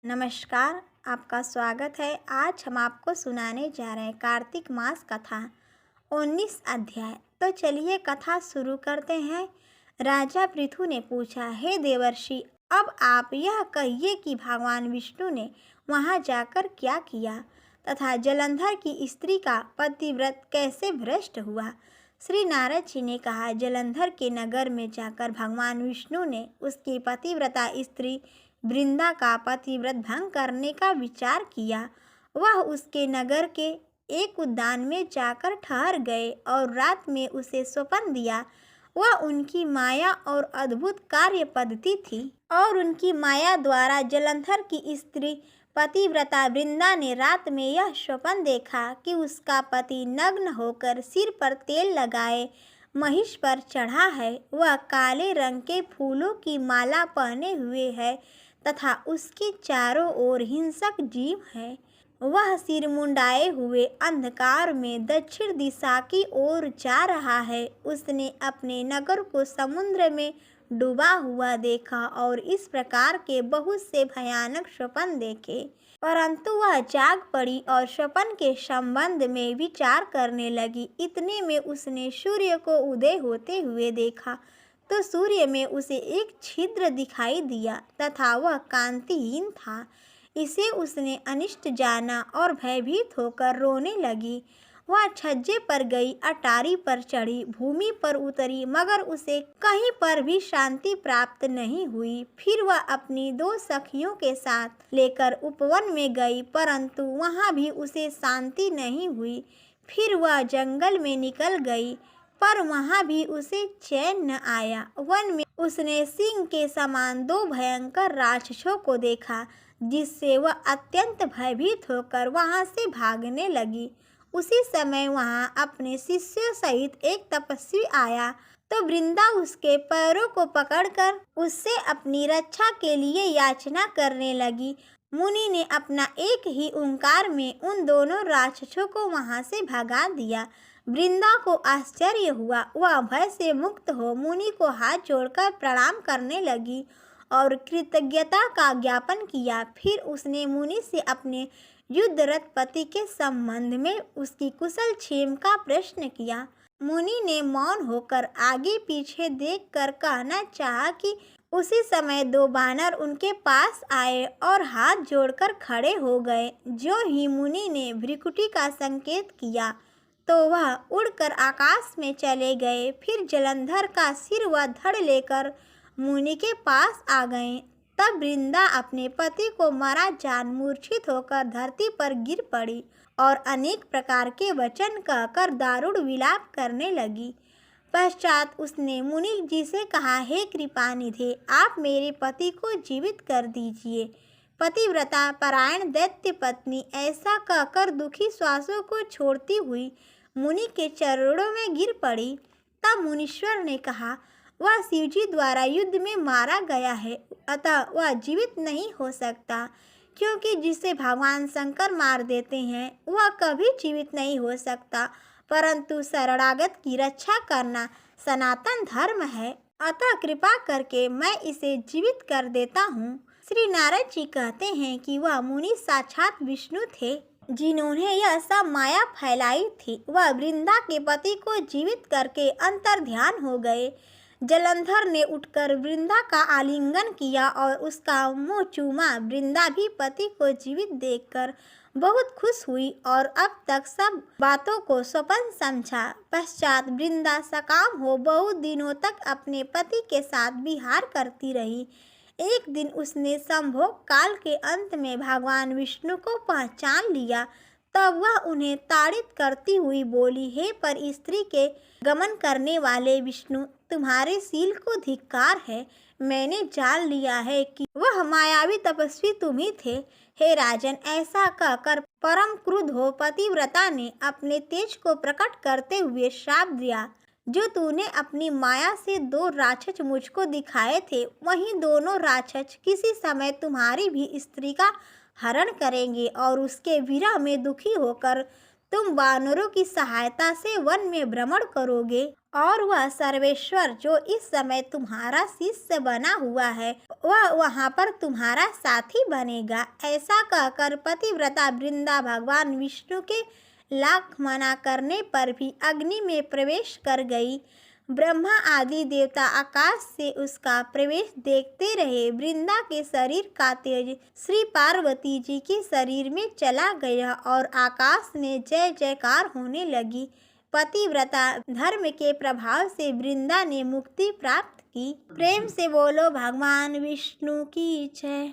नमस्कार, आपका स्वागत है। आज हम आपको सुनाने जा रहे हैं कार्तिक मास कथा 19 अध्याय। तो चलिए कथा शुरू करते हैं। राजा पृथु ने पूछा, हे देवर्षि, अब आप यह कहिए कि भगवान विष्णु ने वहां जाकर क्या किया तथा जलंधर की स्त्री का पतिव्रत कैसे भ्रष्ट हुआ। श्री नारद जी ने कहा, जलंधर के नगर में जाकर भगवान विष्णु ने उसकी पतिव्रता स्त्री वृंदा का पतिव्रत भंग करने का विचार किया। वह उसके नगर के एक उद्यान में जाकर ठहर गए और रात में उसे स्वप्न दिया। वह उनकी माया और अद्भुत कार्य पद्धति थी और उनकी माया द्वारा जलंधर की स्त्री पतिव्रता वृंदा ने रात में यह स्वप्न देखा कि उसका पति नग्न होकर सिर पर तेल लगाए महिष पर चढ़ा है। वह काले रंग के फूलों की माला पहने हुए है तथा उसके चारों ओर हिंसक जीव है। वह सिर मुंडाए हुए अंधकार में दक्षिण दिशा की ओर जा रहा है। उसने अपने नगर को समुद्र में डूबा हुआ देखा और इस प्रकार के बहुत से भयानक स्वप्न देखे, परंतु वह जाग पड़ी और स्वप्न के संबंध में विचार करने लगी। इतने में उसने सूर्य को उदय होते हुए देखा तो सूर्य में उसे एक छिद्र दिखाई दिया तथा वह कांतिहीन था। इसे उसने अनिष्ट जाना और भयभीत होकर रोने लगी। वह छज्जे पर गई, अटारी पर चढ़ी, भूमि पर उतरी, मगर उसे कहीं पर भी शांति प्राप्त नहीं हुई। फिर वह अपनी दो सखियों के साथ लेकर उपवन में गई, परंतु वहां भी उसे शांति नहीं हुई। फिर वह जंगल में निकल गई, पर वहां भी उसे चैन न आया। वन में उसने सिंह के समान दो भयंकर राक्षसों को देखा, जिससे वह अत्यंत भयभीत होकर वहां से भागने लगी। उसी समय वहां अपने शिष्यों सहित एक तपस्वी आया तो वृंदा उसके पैरों को पकड़कर उससे अपनी रक्षा के लिए याचना करने लगी। मुनि ने अपना एक ही ओंकार में उन दोनों राक्षसों को वहां से भगा दिया। वृंदा को आश्चर्य हुआ। वह भय से मुक्त हो मुनि को हाथ जोड़कर प्रणाम करने लगी और कृतज्ञता का ज्ञापन किया। फिर उसने मुनि से अपने युद्धरत पति के संबंध में उसकी कुशल क्षेम का प्रश्न किया। मुनि ने मौन होकर आगे पीछे देखकर कहना चाहा कि उसी समय दो बानर उनके पास आए और हाथ जोड़कर खड़े हो गए। जो ही मुनि ने भ्रिकुटी का संकेत किया तो वह उड़कर आकाश में चले गए। फिर जलंधर का सिर व धड़ लेकर मुनि के पास आ गए। तब वृंदा अपने पति को मरा जान मूर्छित होकर धरती पर गिर पड़ी और अनेक प्रकार के वचन कहकर दारुण विलाप करने लगी। पश्चात उसने मुनि जी से कहा, हे कृपानिधे, आप मेरे पति को जीवित कर दीजिए। पतिव्रता परायण दैत्य पत्नी ऐसा कहकर दुखी श्वासों को छोड़ती हुई मुनि के चरणों में गिर पड़ी। तब मुनीश्वर ने कहा, वह शिवजी द्वारा युद्ध में मारा गया है, अतः वह जीवित नहीं हो सकता, क्योंकि जिसे भगवान शंकर मार देते हैं वह कभी जीवित नहीं हो सकता। परंतु शरणागत की रक्षा करना सनातन धर्म है, अतः कृपा करके मैं इसे जीवित कर देता हूँ। श्री नारद जी कहते हैं कि वह मुनि साक्षात विष्णु थे, जिन्होंने यह सब माया फैलाई थी। वह वृंदा के पति को जीवित करके अंतर्ध्यान हो गए। जलंधर ने उठकर वृंदा का आलिंगन किया और उसका मुंह चूमा। वृंदा भी पति को जीवित देखकर बहुत खुश हुई और अब तक सब बातों को स्वप्न समझा। पश्चात वृंदा सकाम हो बहुत दिनों तक अपने पति के साथ विहार करती रही। एक दिन उसने संभोग काल के अंत में भगवान विष्णु को पहचान लिया। तब वह उन्हें ताड़ित करती हुई बोली, हे पर स्त्री के गमन करने वाले विष्णु, तुम्हारे शील को धिक्कार है। मैंने जान लिया है कि वह मायावी तपस्वी तुम ही थे। हे राजन, ऐसा कहकर परम क्रुद्ध हो पतिव्रता ने अपने तेज को प्रकट करते हुए श्राप दिया, जो तूने अपनी माया से दो राक्षस मुझको दिखाए थे, वहीं दोनों राक्षस किसी समय तुम्हारी भी स्त्री का हरण करेंगे और उसके विरह में दुखी होकर तुम वानरों की सहायता से वन में भ्रमण करोगे और वह सर्वेश्वर जो इस समय तुम्हारा शिष्य बना हुआ है वह वहाँ पर तुम्हारा साथी बनेगा। ऐसा कहकर पतिव्रता वृंदा भगवान विष्णु के लाख मना करने पर भी अग्नि में प्रवेश कर गई। ब्रह्मा आदि देवता आकाश से उसका प्रवेश देखते रहे। वृंदा के शरीर का तेज श्री पार्वती जी के शरीर में चला गया और आकाश में जय जयकार होने लगी। पतिव्रता धर्म के प्रभाव से वृंदा ने मुक्ति प्राप्त की। प्रेम से बोलो भगवान विष्णु की जय।